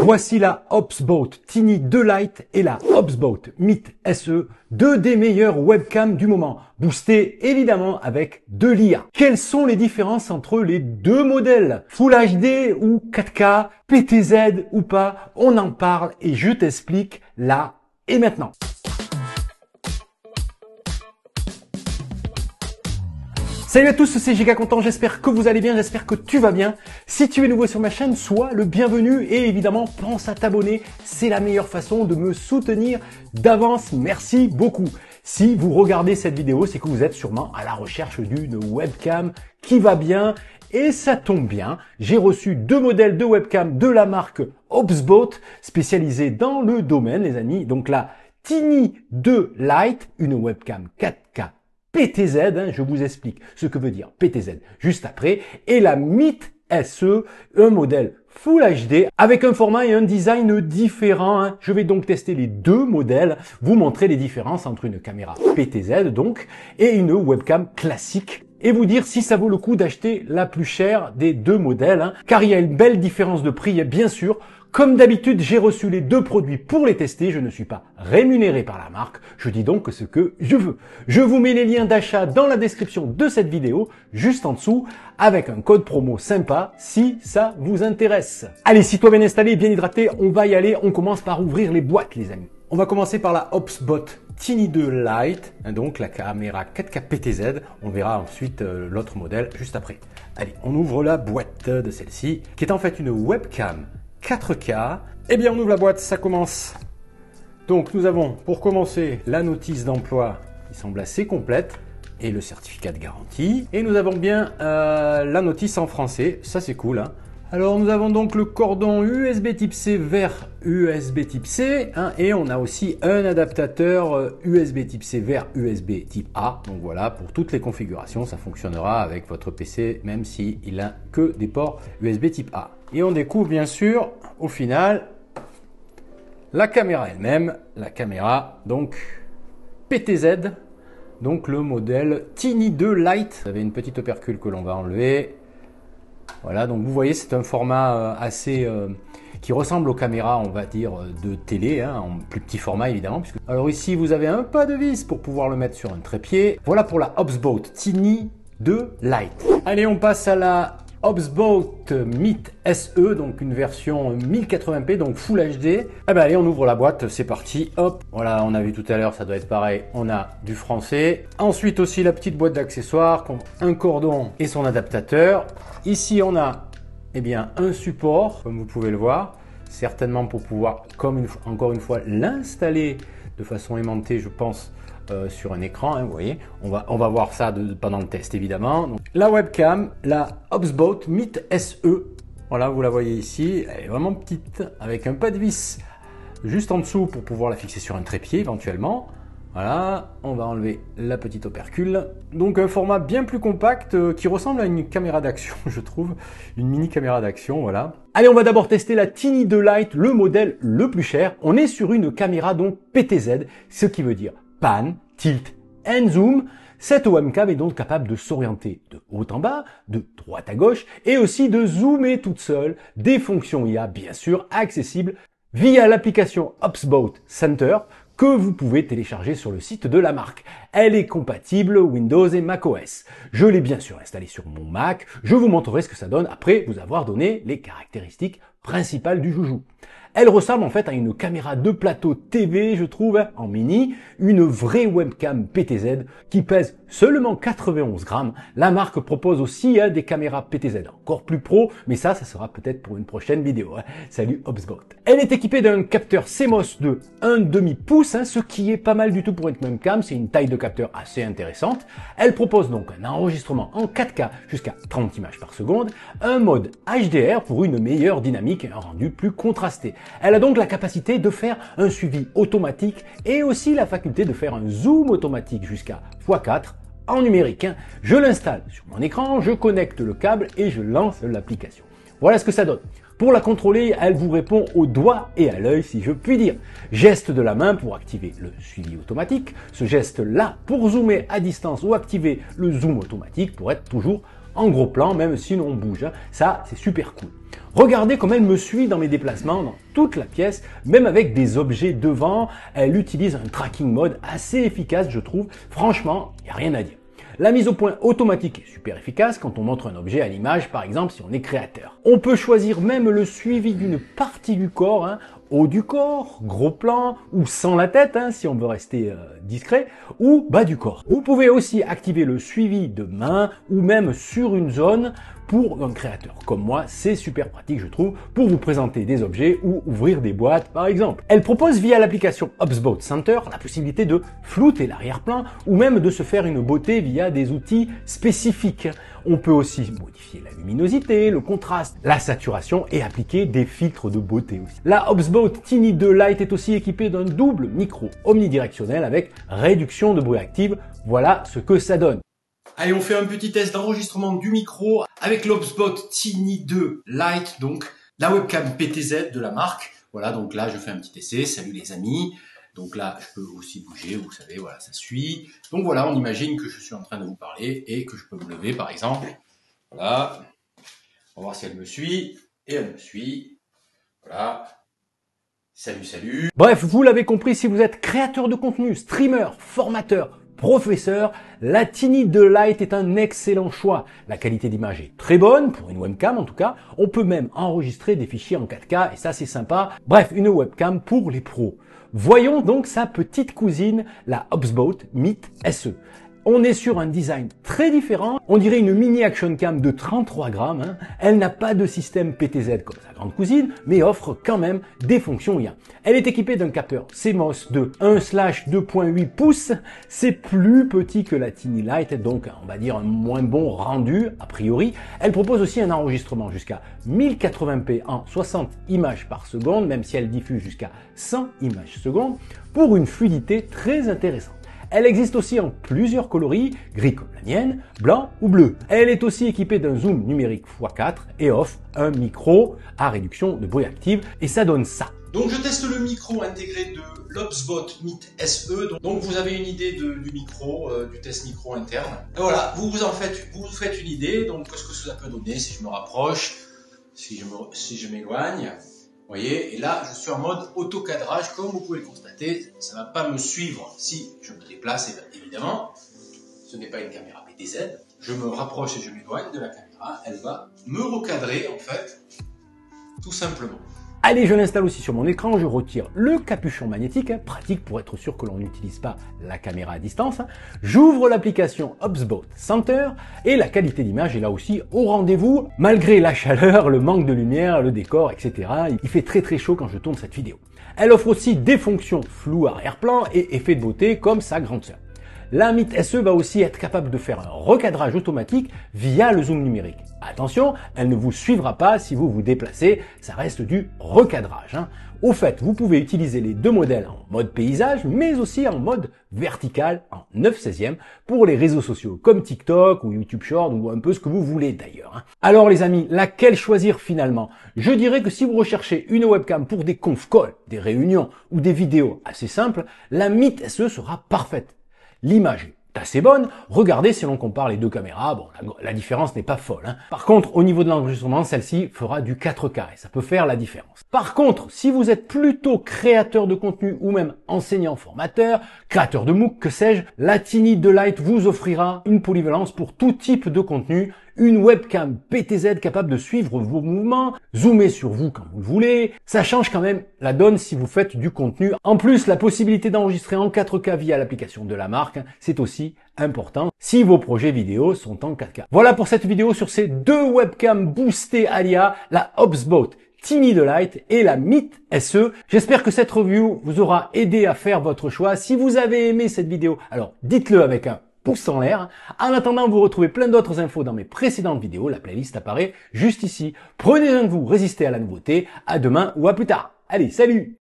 Voici la Hubspot Tiny 2 Lite et la Hubspot Meet SE, deux des meilleures webcams du moment, boostées évidemment avec de l'IA. Quelles sont les différences entre les deux modèles? Full HD ou 4K, PTZ ou pas? On en parle et je t'explique là et maintenant. Salut à tous, c'est Giga Content, j'espère que vous allez bien, j'espère que tu vas bien. Si tu es nouveau sur ma chaîne, sois le bienvenu et évidemment pense à t'abonner, c'est la meilleure façon de me soutenir d'avance, merci beaucoup. Si vous regardez cette vidéo, c'est que vous êtes sûrement à la recherche d'une webcam qui va bien et ça tombe bien. J'ai reçu deux modèles de webcam de la marque Hubspot spécialisée dans le domaine les amis. Donc la Tiny 2 Lite, une webcam 4K PTZ, je vous explique ce que veut dire PTZ juste après, et la Meet SE, un modèle Full HD avec un format et un design différent. Je vais donc tester les deux modèles, vous montrer les différences entre une caméra PTZ donc et une webcam classique et vous dire si ça vaut le coup d'acheter la plus chère des deux modèles, car il y a une belle différence de prix bien sûr. Comme d'habitude, j'ai reçu les deux produits pour les tester. Je ne suis pas rémunéré par la marque. Je dis donc ce que je veux. Je vous mets les liens d'achat dans la description de cette vidéo, juste en dessous, avec un code promo sympa si ça vous intéresse. Allez, si toi bien installé, bien hydraté, on va y aller. On commence par ouvrir les boîtes, les amis. On va commencer par la Hubspot Tiny 2 Lite, donc la caméra 4K PTZ. On verra ensuite l'autre modèle juste après. Allez, on ouvre la boîte de celle-ci, qui est en fait une webcam 4K. Eh bien, on ouvre la boîte, ça commence. Donc, nous avons pour commencer la notice d'emploi qui semble assez complète et le certificat de garantie. Et nous avons bien la notice en français, ça c'est cool. Alors, nous avons donc le cordon USB type C vers USB type C et on a aussi un adaptateur USB type C vers USB type A. Donc voilà, pour toutes les configurations, ça fonctionnera avec votre PC, même s'il n'a que des ports USB type A. Et on découvre bien sûr, au final, la caméra elle-même, la caméra donc PTZ, donc le modèle Tiny 2 Lite. Vous avez une petite opercule que l'on va enlever. Voilà, donc vous voyez, c'est un format assez qui ressemble aux caméras, on va dire, de télé, en plus petit format évidemment. Alors ici, vous avez un pas de vis pour pouvoir le mettre sur un trépied. Voilà pour la Hubspot Tiny 2 Lite. Allez, on passe à la Hubspot Meet SE, donc une version 1080p, donc Full HD. Eh ben allez, on ouvre la boîte, c'est parti, hop. Voilà, on a vu tout à l'heure, ça doit être pareil, on a du français. Ensuite aussi la petite boîte d'accessoires, un cordon et son adaptateur. Ici, on a eh bien, un support, comme vous pouvez le voir, certainement pour pouvoir, encore une fois, l'installer de façon aimantée, je pense, sur un écran, vous voyez, on va voir ça pendant le test évidemment. Donc, la webcam, la Hubspot Meet SE, voilà, vous la voyez ici, elle est vraiment petite, avec un pas de vis juste en dessous pour pouvoir la fixer sur un trépied éventuellement. Voilà, on va enlever la petite opercule. Donc un format bien plus compact qui ressemble à une caméra d'action, je trouve, une mini caméra d'action, voilà. Allez, on va d'abord tester la Tiny 2 Lite, le modèle le plus cher. On est sur une caméra donc PTZ, ce qui veut dire pan, tilt and zoom. Cette webcam est donc capable de s'orienter de haut en bas, de droite à gauche et aussi de zoomer toute seule. Des fonctions IA bien sûr accessibles via l'application Hubspot Center que vous pouvez télécharger sur le site de la marque. Elle est compatible Windows et macOS. Je l'ai bien sûr installée sur mon Mac. Je vous montrerai ce que ça donne après vous avoir donné les caractéristiques principales du joujou. Elle ressemble en fait à une caméra de plateau TV, je trouve, en mini, une vraie webcam PTZ qui pèse seulement 91 grammes. La marque propose aussi des caméras PTZ encore plus pro, mais ça sera peut-être pour une prochaine vidéo. Salut Hubspot. Elle est équipée d'un capteur CMOS de 1/2 pouce, ce qui est pas mal du tout pour une webcam, c'est une taille de capteur assez intéressante. Elle propose donc un enregistrement en 4K jusqu'à 30 images par seconde, un mode HDR pour une meilleure dynamique et un rendu plus contrasté. Elle a donc la capacité de faire un suivi automatique et aussi la faculté de faire un zoom automatique jusqu'à x4 en numérique. Je l'installe sur mon écran, je connecte le câble et je lance l'application. Voilà ce que ça donne. Pour la contrôler, elle vous répond au doigt et à l'œil si je puis dire. Geste de la main pour activer le suivi automatique, ce geste-là pour zoomer à distance ou activer le zoom automatique pour être toujours en gros plan même si l'on bouge. Ça, c'est super cool. Regardez comme elle me suit dans mes déplacements, dans toute la pièce, même avec des objets devant. Elle utilise un tracking mode assez efficace, je trouve. Franchement, il n'y a rien à dire. La mise au point automatique est super efficace quand on montre un objet à l'image, par exemple si on est créateur. On peut choisir même le suivi d'une partie du corps, haut du corps, gros plan, ou sans la tête, si on veut rester discret, ou bas du corps. Vous pouvez aussi activer le suivi de main, ou même sur une zone, pour un créateur comme moi, c'est super pratique je trouve pour vous présenter des objets ou ouvrir des boîtes par exemple. Elle propose via l'application HubSpot Center la possibilité de flouter l'arrière-plan ou même de se faire une beauté via des outils spécifiques. On peut aussi modifier la luminosité, le contraste, la saturation et appliquer des filtres de beauté aussi. La HubSpot Tiny 2 Lite est aussi équipée d'un double micro omnidirectionnel avec réduction de bruit active. Voilà ce que ça donne. Allez, on fait un petit test d'enregistrement du micro avec l'HubSpot Tiny 2 Lite, donc la webcam PTZ de la marque. Voilà, donc là, je fais un petit essai. Salut les amis. Donc là, je peux aussi bouger, vous savez, voilà, ça suit. Donc voilà, on imagine que je suis en train de vous parler et que je peux me lever, par exemple. Voilà. On va voir si elle me suit. Et elle me suit. Voilà. Salut, salut. Bref, vous l'avez compris, si vous êtes créateur de contenu, streamer, formateur, professeur, la Tiny 2 Lite est un excellent choix. La qualité d'image est très bonne, pour une webcam en tout cas. On peut même enregistrer des fichiers en 4K et ça c'est sympa. Bref, une webcam pour les pros. Voyons donc sa petite cousine, la HubSpot Meet SE. On est sur un design très différent, on dirait une mini action cam de 33 grammes. Elle n'a pas de système PTZ comme sa grande cousine, mais offre quand même des fonctions IA. Elle est équipée d'un capteur CMOS de 1/2.8 pouces, c'est plus petit que la Tiny Lite, donc on va dire un moins bon rendu a priori. Elle propose aussi un enregistrement jusqu'à 1080p en 60 images par seconde, même si elle diffuse jusqu'à 100 images seconde, pour une fluidité très intéressante. Elle existe aussi en plusieurs coloris, gris comme la mienne, blanc ou bleu. Elle est aussi équipée d'un zoom numérique x4 et offre un micro à réduction de bruit active et ça donne ça. Donc je teste le micro intégré de l'HubSpot Meet SE. Donc vous avez une idée du micro, du test micro interne. Et voilà, vous vous faites une idée. Donc ce que ça peut donner si je me rapproche, si je m'éloigne. Vous voyez, et là, je suis en mode auto-cadrage, comme vous pouvez le constater, ça ne va pas me suivre si je me déplace, évidemment. Ce n'est pas une caméra PTZ. Je me rapproche et je m'éloigne de la caméra, elle va me recadrer, en fait, tout simplement. Allez, je l'installe aussi sur mon écran, je retire le capuchon magnétique, pratique pour être sûr que l'on n'utilise pas la caméra à distance. J'ouvre l'application HubSpot Center et la qualité d'image est là aussi au rendez-vous, malgré la chaleur, le manque de lumière, le décor, etc. Il fait très chaud quand je tourne cette vidéo. Elle offre aussi des fonctions flou arrière-plan et effets de beauté comme sa grande sœur. La Meet SE va aussi être capable de faire un recadrage automatique via le zoom numérique. Attention, elle ne vous suivra pas si vous vous déplacez, ça reste du recadrage. Au fait, vous pouvez utiliser les deux modèles en mode paysage, mais aussi en mode vertical en 9/16 pour les réseaux sociaux comme TikTok ou YouTube Short ou un peu ce que vous voulez d'ailleurs. Alors les amis, laquelle choisir finalement? Je dirais que si vous recherchez une webcam pour des conf calls, des réunions ou des vidéos assez simples, la Meet SE sera parfaite. L'image est assez bonne. Regardez si l'on compare les deux caméras. Bon, la différence n'est pas folle. Par contre, au niveau de l'enregistrement, celle-ci fera du 4K et ça peut faire la différence. Par contre, si vous êtes plutôt créateur de contenu ou même enseignant formateur, créateur de MOOC, que sais-je, la Tiny 2 Lite vous offrira une polyvalence pour tout type de contenu, une webcam PTZ capable de suivre vos mouvements, zoomer sur vous quand vous le voulez. Ça change quand même la donne si vous faites du contenu. En plus, la possibilité d'enregistrer en 4K via l'application de la marque, c'est aussi important si vos projets vidéo sont en 4K. Voilà pour cette vidéo sur ces deux webcams boostées à l'IA, la HubSpot Tiny 2 Lite et la Meet SE. J'espère que cette review vous aura aidé à faire votre choix. Si vous avez aimé cette vidéo, alors dites-le avec un pouce en l'air. En attendant, vous retrouvez plein d'autres infos dans mes précédentes vidéos. La playlist apparaît juste ici. Prenez soin de vous, résistez à la nouveauté. À demain ou à plus tard. Allez, salut!